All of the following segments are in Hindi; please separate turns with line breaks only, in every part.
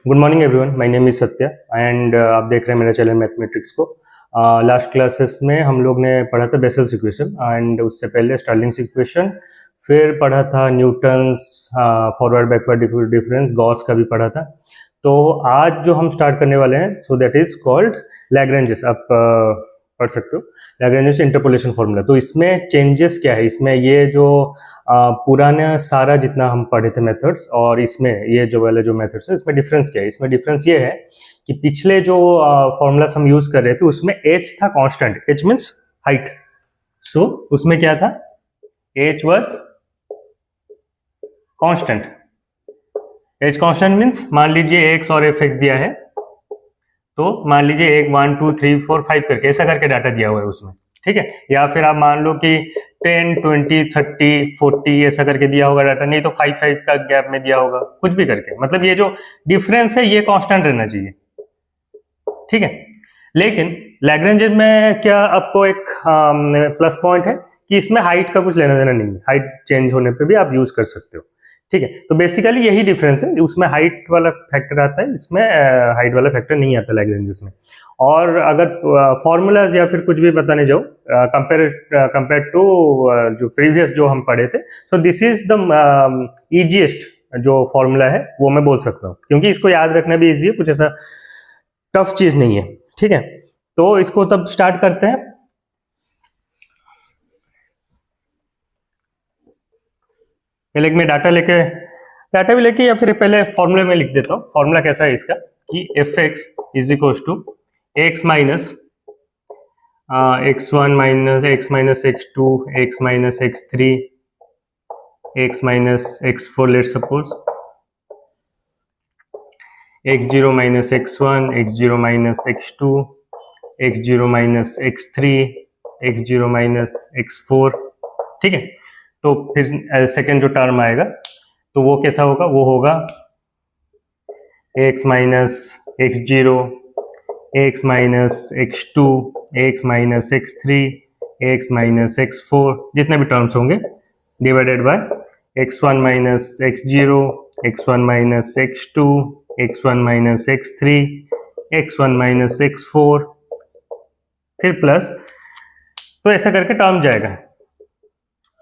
Good morning everyone, my name is Satya and आप देख रहे हैं मेरा चैनल मैथमेटिक्स को। लास्ट क्लासेस में हम लोग ने पढ़ा था बेसल्स इक्वेशन एंड उससे पहले स्टर्लिंग्स इक्वेशन, फिर पढ़ा था Newton's forward backward difference, Gauss का भी पढ़ा था। तो आज जो हम स्टार्ट करने वाले हैं so that is called Lagrange's. आप पढ़ सकते हो लैग्रेंजेस इंटरपोलेशन फॉर्मूला। तो इसमें चेंजेस क्या है, इसमें ये जो पुराना सारा जितना हम पढ़े थे मेथड्स और इसमें ये जो वाले जो मेथड्स है इसमें डिफरेंस क्या है। इसमें डिफरेंस ये है कि पिछले जो फॉर्मूलास हम यूज कर रहे थे उसमें एच था कांस्टेंट, एच मीन्स हाइट। सो उसमें क्या था, H was constant. H constant means मान लीजिए एक्स और एफ एक्स दिया है, तो मान लीजिए 1 1 2 3 4 5 करके ऐसा करके डाटा दिया हुआ है उसमें, ठीक है। या फिर आप मान लो कि 10 20 30 40 ऐसा करके दिया होगा डाटा, नहीं तो 5 5 का गैप में दिया होगा, कुछ भी करके। मतलब ये जो डिफरेंस है ये कांस्टेंट रहना चाहिए, ठीक है। लेकिन लैग्रेंज में क्या आपको एक प्लस पॉइंट है कि इसमें हाइट का कुछ लेना देना नहीं है, हाइट चेंज होने पे भी आप यूज कर सकते हो, ठीक है। तो बेसिकली यही डिफरेंस है, उसमें हाइट वाला फैक्टर आता है, इसमें हाइट वाला फैक्टर नहीं आता लैग्रेंजेस में। और अगर फॉर्मूलाज या फिर कुछ भी बताने जाओ कंपेयर टू जो प्रीवियस जो हम पढ़े थे, so this is the easiest जो फॉर्मूला है वो मैं बोल सकता हूँ, क्योंकि इसको याद रखना भी इजी है, कुछ ऐसा टफ चीज नहीं है, ठीक है। तो इसको तब स्टार्ट करते हैं। पहले मैं डाटा भी लेके या फिर पहले फॉर्मूले में लिख देता हूँ। फॉर्मूला कैसा है इसका कि F X is equal to X minus x1 minus X minus x2 X minus x3 X minus x4, let's suppose x0 minus x1 x0 minus x2 x0 minus x3 x0 minus x4, ठीक है। तो फिर सेकेंड जो टर्म आएगा तो वो कैसा होगा, वो होगा x minus x0 x minus x2 x minus x3 x minus x4, जितने भी टर्म्स होंगे divided by x1 minus x0 x1 minus x2 x1 minus x3 x1 minus x4, फिर प्लस, तो ऐसा करके टर्म जाएगा।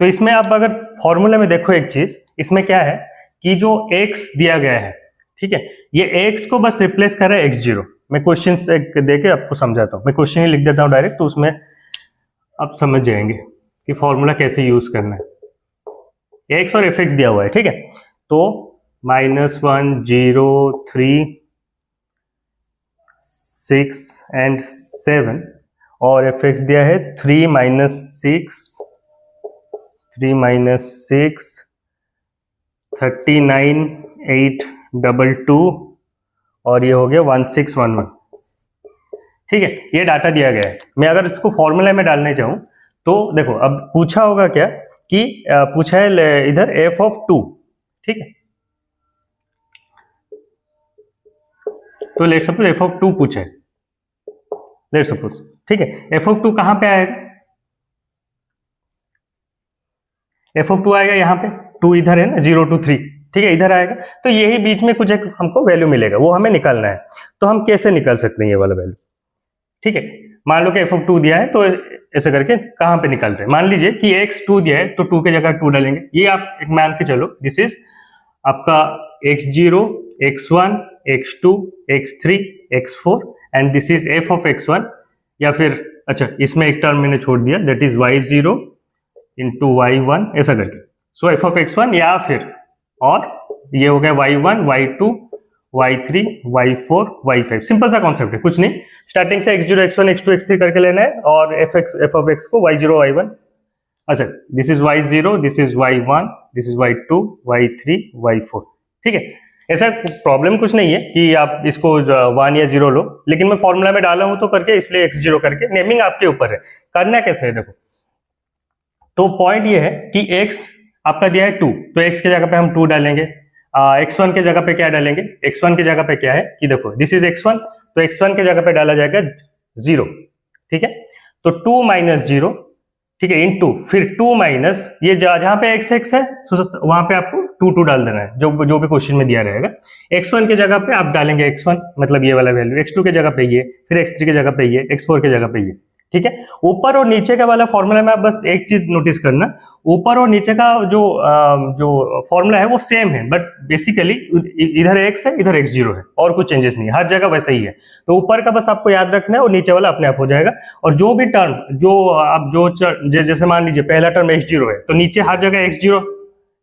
तो इसमें आप अगर फॉर्मूले में देखो एक चीज, इसमें क्या है कि जो x दिया गया है, ठीक है, ये x को बस रिप्लेस कर रहा है x0। मैं क्वेश्चन देके आपको समझाता हूँ, मैं क्वेश्चन ही लिख देता हूँ डायरेक्ट, तो उसमें आप समझ जाएंगे कि फॉर्मूला कैसे यूज करना है। x और fx दिया हुआ है, ठीक है। तो -1 0 3 6 एंड 7 और fx दिया है 3 माइनस 6 39 8 2 2 और ये हो गया 1611, ठीक है। ये डाटा दिया गया है। मैं अगर इसको फॉर्मूला में डालने चाहूं तो देखो, अब पूछा होगा क्या कि पूछा है इधर f ऑफ 2, ठीक है। तो लेट्स सपोज f ऑफ 2 पूछा है, लेट्स सपोज, ठीक है। f ऑफ 2 कहां पे आएगा, f ऑफ 2 आएगा यहाँ पे, 2 इधर है ना, 0 to 3, ठीक है, इधर आएगा। तो यही बीच में कुछ एक हमको वैल्यू मिलेगा, वो हमें निकालना है। तो हम कैसे निकाल सकते हैं ये वाला वैल्यू, ठीक है। मान लो कि f ऑफ 2 दिया है, तो ऐसे करके कहां पे निकालते हैं। मान लीजिए कि x2 दिया है, तो 2 की जगह 2 डालेंगे। ये आप एक मान के चलो, दिस इज आपका x0 x1 x2 x3 x4 and this is f of x1, या फिर अच्छा इसमें एक टर्म मैंने छोड़ दिया, that is y0 into y1, ऐसा करके। सो f ऑफ x1, या फिर और ये हो गया y1 y2 y3 y4 y5। Simple सा कॉन्सेप्ट है, कुछ नहीं, स्टार्टिंग से x0 x1 x2 x3 करके लेना है और f ऑफ x को y0 y1, अच्छा this is y0 this is y1 this is y2 y3 y4, ठीक है। ऐसा प्रॉब्लम कुछ नहीं है कि आप इसको 1 या 0 लो, लेकिन मैं फॉर्मूला में डाला हूं तो करके, इसलिए x0 करके। नेमिंग आपके ऊपर है, करना कैसे है देखो। तो पॉइंट ये है कि x आपका दिया है 2, तो x की जगह पे हम 2 डालेंगे। x1 के जगह पे क्या डालेंगे, x1 की जगह पे क्या है कि देखो दिस इज x1, तो x1 के जगह पे डाला जाएगा 0, ठीक है। तो 2 माइनस 0, ठीक है, इनटू फिर 2 माइनस ये जहां पे x है वहां पे आपको 2 डाल देना है, जो भी क्वेश्चन में दिया रहेगा। x1 की जगह पे आप डालेंगे x1 मतलब ये वाला वैल्यू, x2 की जगह पे ये, फिर x3 की जगह पे ये, x4 की जगह पे ये, ठीक है। ऊपर और नीचे का वाला फॉर्मूला में आप बस एक चीज नोटिस करना, ऊपर और नीचे का जो फॉर्मूला है वो सेम है, बट बेसिकली इधर x है इधर x0 है, और कुछ चेंजेस नहीं है, हर जगह वैसा ही है। तो ऊपर का बस आपको याद रखना है और नीचे वाला अपने आप हो जाएगा। और जो भी टर्म जो आप जैसे मान लीजिए पहला टर्म x0 है तो नीचे हर जगह x0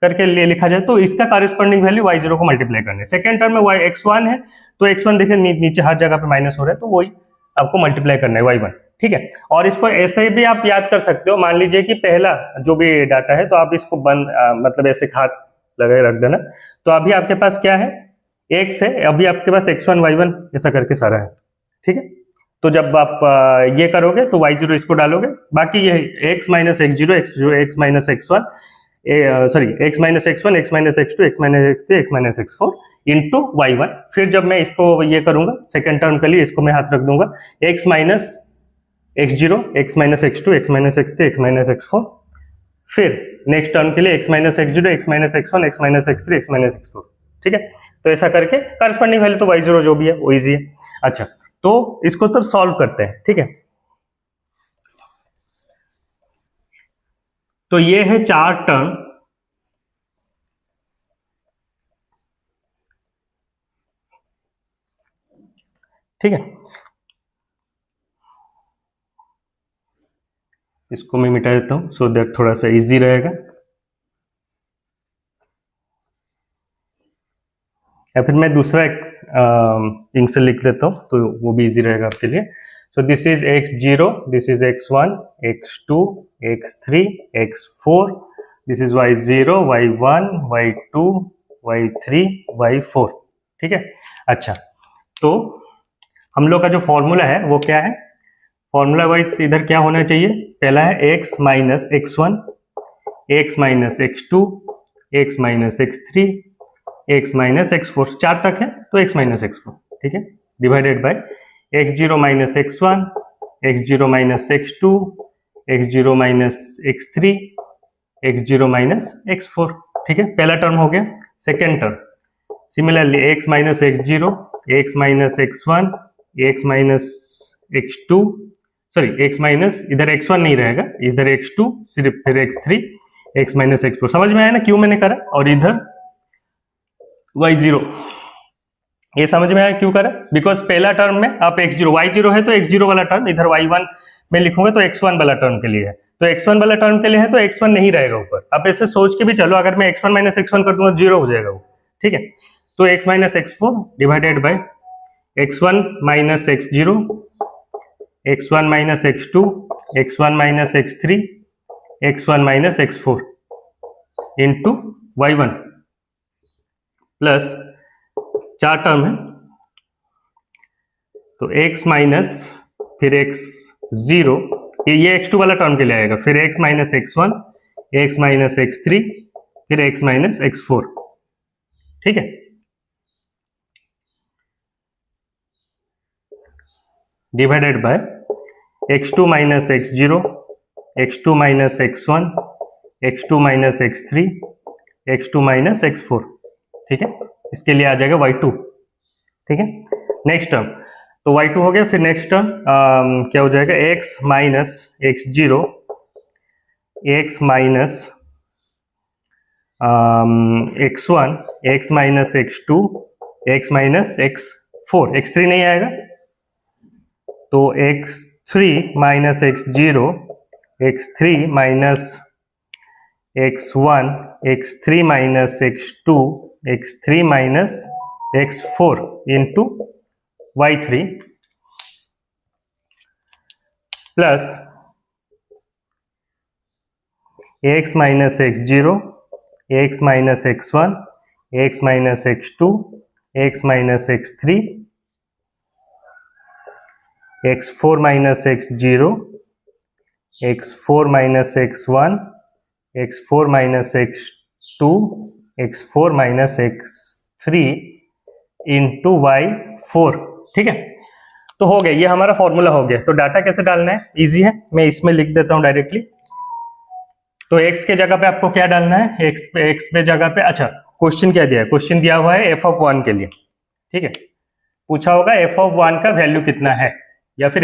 करके लिखा जाए तो इसका कॉरेस्पॉन्डिंग वैल्यू y0 को मल्टीप्लाई करना है। सेकंड टर्म में x1 है तो x1 देखिए नीचे हर जगह पे माइनस हो रहा है, तो वही आपको मल्टीप्लाई करना है y1, ठीक है। और इसको ऐसे भी आप याद कर सकते हो, मान लीजिए कि पहला जो भी डाटा है तो आप इसको मतलब ऐसे हाथ लगाए रख देना, तो अभी आपके पास क्या है, x है, अभी आपके पास x1 y1 ऐसा करके सारा है, ठीक है। तो जब आप ये करोगे तो y0 इसको डालोगे, बाकी ये x minus x0 x minus x1 sorry x minus x1 x minus x2 x minus x3 x minus x4 into y1। फिर जब मैं इसको ये करूंगा सेकेंड टर्म के लिए, इसको मैं हाथ रख दूंगा x minus x0 x minus x2 x minus x3 x minus x4, फिर नेक्स्ट टर्म के लिए x minus x0 x minus x1 x minus x3 x minus x4, ठीक है। तो ऐसा करके करस्पॉन्डिंग वैल्यू तो y0 जो भी है वो इजी है। अच्छा, तो इसको तब सॉल्व करते हैं, ठीक है। तो ये है 4 टर्म, ठीक है। इसको मैं मिटा देता हूं सो दैट थोड़ा सा इजी रहेगा, या फिर मैं दूसरा एक इंक से लिख लेता हूं तो वो भी इजी रहेगा आपके लिए। So this is x0, this is x1 x2 x3 x4, this is y0 y1 y2 y3 y4, ठीक है। अच्छा, तो हम लोग का जो फॉर्मूला है वो क्या है, फॉर्मूला वाइज इधर क्या होना चाहिए, पहला है x minus x1 x minus x2 x minus x3 x minus x4, 4 तक है तो x माइनस x4, ठीक है, divided by x0 minus x1 x0 minus x2 x0 minus x3 x0 minus x4, ठीक है। पहला टर्म हो गया। Second term similarly x minus x0 x minus x1 x minus x2 sorry x minus, इधर x1 नहीं रहेगा, इधर x2 सिर्फ, फिर x3 x माइनस x4, समझ में आया ना क्यों मैंने करा, और इधर y0, ये समझ में आया क्यों करा, बिकॉज पहला टर्म में आप x0 y0 है तो x0 वाला टर्म इधर y1 में लिखूंगा तो x1 वाला टर्म के लिए है, तो x1 वाला टर्म के लिए है तो x1 नहीं रहेगा ऊपर। आप ऐसे सोच के भी चलो, अगर मैं x1 माइनस x1 कर दूंगा 0 हो जाएगा वो, ठीक है। तो x minus x4 divided by x1 minus x0 x1 minus x2 x1 minus x3 x1 minus x4 into y1 plus 4 term है तो x माइनस फिर x0, ये x2 वाला टर्म के लिए आएगा, फिर x minus x1 x minus x3 फिर x माइनस x4, ठीक है। Divided by x2 minus x0 x2 minus x1 x2 minus x3 x2 minus x4, ठीक है। इसके लिए आ जाएगा y2, ठीक है। नेक्स्ट टर्म तो y2 हो गया, फिर नेक्स्ट टर्म क्या हो जाएगा, x minus x0 x minus x1 x minus x2 x minus x4, x3 नहीं आएगा तो x3 minus x0 x3 minus x1 x3 minus x2 x3 minus x4 into y3 plus x minus x0 x minus x1 x minus x2 x minus x3 x4 minus x0 x4 minus x1 x4 minus x2 x4 minus x3 into y4, ठीक है। तो हो गया, ये हमारा फॉर्मूला हो गया। तो डाटा कैसे डालना है, इजी है, मैं इसमें लिख देता हूं डायरेक्टली। तो x के जगह पे आपको क्या डालना है, x पे जगह पे, अच्छा क्वेश्चन क्या दिया है, क्वेश्चन दिया हुआ है f(1) के लिए, ठीक है, पूछा होगा f(1) का वैल्यू कितना है, या फिर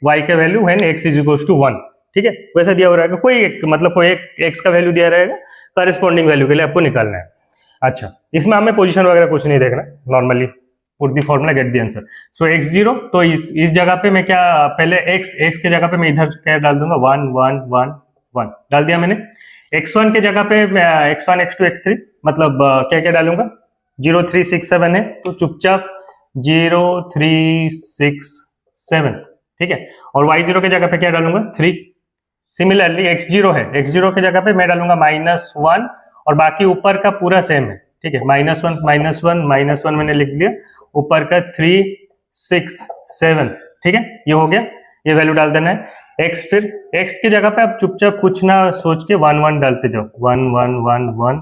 y का value when x is equal to 1, ठीक है, वैसा दिया हो रहेगा, कोई एक मतलब कोई एक x का वैल्यू दिया रहेगा, करस्पॉन्डिंग वैल्यू के लिए आपको निकालना है। अच्छा, इसमें हमें पोजीशन वगैरह कुछ नहीं देखना, normally put the formula get the answer. So x0, तो इस जगह पे मैं क्या, पहले x के जगह पे मैं इधर क्या डाल दूंगा, 1 1 1 1 डाल दिया मैंने। x1 के जगह पे मैं x1 x2 x3 मतलब क्या क्या डालूंगा, 0 3 6 7 है, तो चुपचाप 0 3 6 7, ठीक है, और y0 के जगह पे क्या डालूंगा, 3। सिमिलरली x0 है, x0 के जगह पे मैं डालूंगा -1, और बाकी ऊपर का पूरा सेम है, ठीक है, -1 -1 मैंने लिख दिया, ऊपर का 3 6 7, ठीक है, ये हो गया, ये वैल्यू डाल देना है। x, फिर x की जगह पे आप चुपचाप कुछ ना सोच के 1 1 डालते जाओ, 1 1 1 1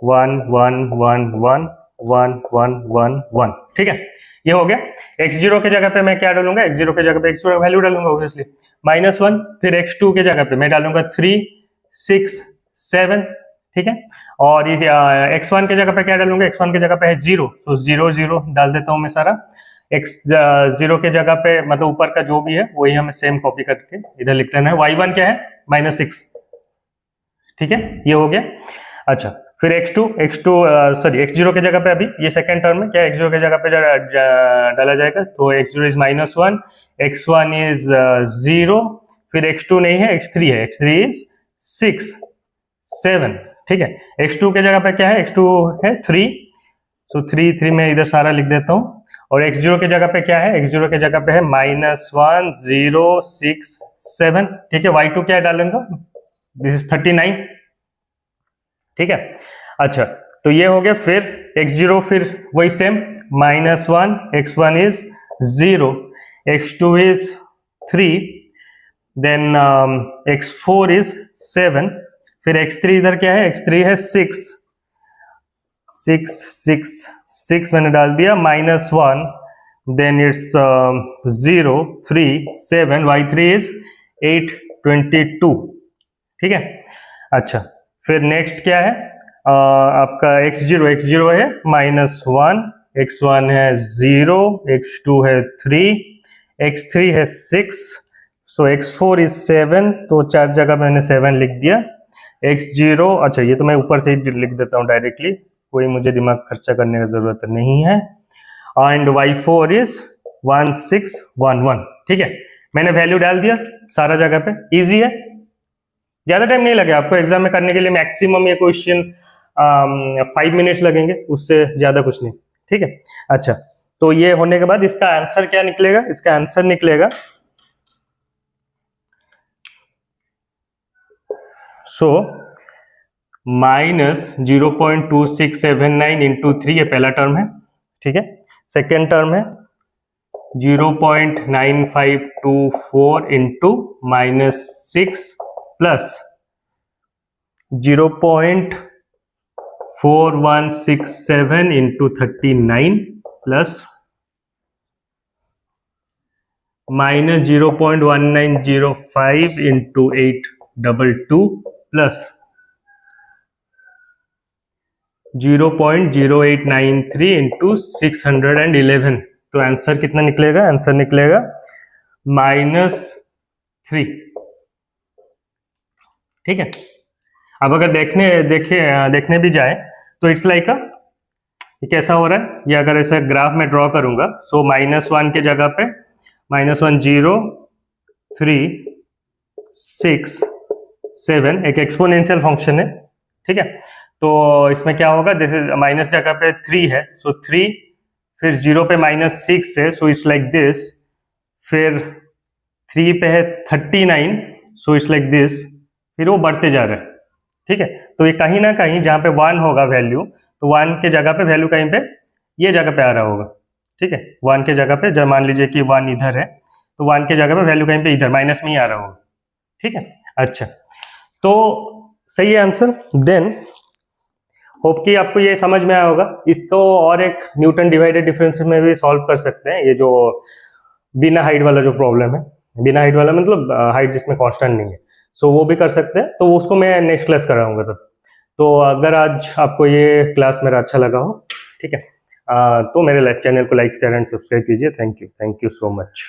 1 1 1 1 1 1 1 1, ठीक है, ये हो गया। x0 के जगह पे मैं क्या डालूंगा, x0 के जगह पे x2 वैल्यू डालूंगा ऑब्वियसली -1, फिर x2 के जगह पे मैं डालूंगा 3 6 7, ठीक है, और इस x1 के जगह पे क्या डालूंगा, x1 के जगह पे है 0, तो 0 0 डाल देता हूं मैं सारा। x0 के जगह पे मतलब ऊपर का जो भी है वही हमें सेम कॉपी करके इधर लिख लेना है। y1 क्या है, -6, ठीक है, ये हो गया। अच्छा, फिर x0 के जगह पे अभी ये सेकंड टर्म में क्या, x0 के जगह पे डाला जाएगा, तो x0 इज -1, x1 इज 0, फिर x2 नहीं है, x3 है, x3 इज 6 7, ठीक है, x2 के जगह पे क्या है, x2 है 3, सो 3 3 मैं इधर सारा लिख देता हूँ, और x0 के जगह पे क्या है, x0 के जगह पे है -1 0 6 7, ठीक है, y2 क्या डालूंगा, दिस इज 39, ठीक है। अच्छा, तो ये हो गया, फिर x0 फिर वही same -1, x1 is 0, x2 is 3, then x4 is 7, फिर x3 इधर क्या है, x3 है 6 6 6 6 मैंने डाल दिया, -1, देन इट्स 0 3 7, y3 इज 8 22, ठीक है। अच्छा, फिर नेक्स्ट क्या है, आपका x0 है -1, x1 है 0, x2 है 3, x3 है 6, सो x4 इज 7, तो चार जगह मैंने 7 लिख दिया। x0, अच्छा ये तो मैं ऊपर से ही लिख देता हूँ डायरेक्टली, कोई मुझे दिमाग खर्चा करने की जरूरत नहीं है, एंड y4 इज 1 6 1 1, ठीक है, मैंने वैल्यू डाल दिया सारा जगह पे, इजी है, ज्यादा टाइम नहीं लगेगा आपको एग्जाम में करने के लिए, मैक्सिमम ये क्वेश्चन 5 मिनट्स लगेंगे, उससे ज्यादा कुछ नहीं, ठीक है। अच्छा, तो ये होने के बाद इसका आंसर क्या निकलेगा, इसका आंसर निकलेगा सो -0.2679 इंटू 3, ये पहला टर्म है, ठीक है, सेकेंड टर्म है 0.9524 into -6 plus 0.4167 into 39 plus -0.1905 into 822 plus 0.0893 into 611, तो आंसर कितना निकलेगा, आंसर निकलेगा -3, ठीक है। अब अगर देखने भी जाए तो इट्स लाइक ये कैसा हो रहा है, ये अगर ऐसा ग्राफ में ड्रॉ करूंगा, सो -1 के जगह पे -1 0 3 6 7 एक एक्सपोनेंशियल फंक्शन है, ठीक है, तो इसमें क्या होगा, जैसे माइनस जगह पे 3 है, सो 3, फिर 0 पे -6 है, सो इट्स लाइक दिस, फिर 3 पे है 39, सो इट्स लाइक दिस, फिर वो बढ़ते जा रहा है, ठीक है, तो ये कहीं ना कहीं जहाँ पे 1 होगा वैल्यू, तो 1 के जगह पे वैल्यू कहीं पे ये जगह पे आ रहा होगा, ठीक है, 1 के जगह पे, जब मान लीजिए कि 1 इधर है, तो 1 के जगह पे वैल्यू कहीं पे इधर माइनस में ही आ रहा होगा, ठीक है। अच्छा, तो सही है आंसर। देन होप कि आपको ये समझ में आया होगा, इसको और एक न्यूटन डिवाइडेड डिफरेंशियल में भी सॉल्व कर सकते हैं, ये जो बिना हाइट वाला जो प्रॉब्लम है, बिना हाइट वाला मतलब हाइट जिसमें कांस्टेंट नहीं है, सो वो भी कर सकते हैं, तो उसको मैं नेक्स्ट क्लास कराऊंगा तब। तो अगर आज आपको ये क्लास मेरा अच्छा लगा हो, ठीक है, तो मेरे चैनल को लाइक शेयर एंड सब्सक्राइब कीजिए। Thank you so much.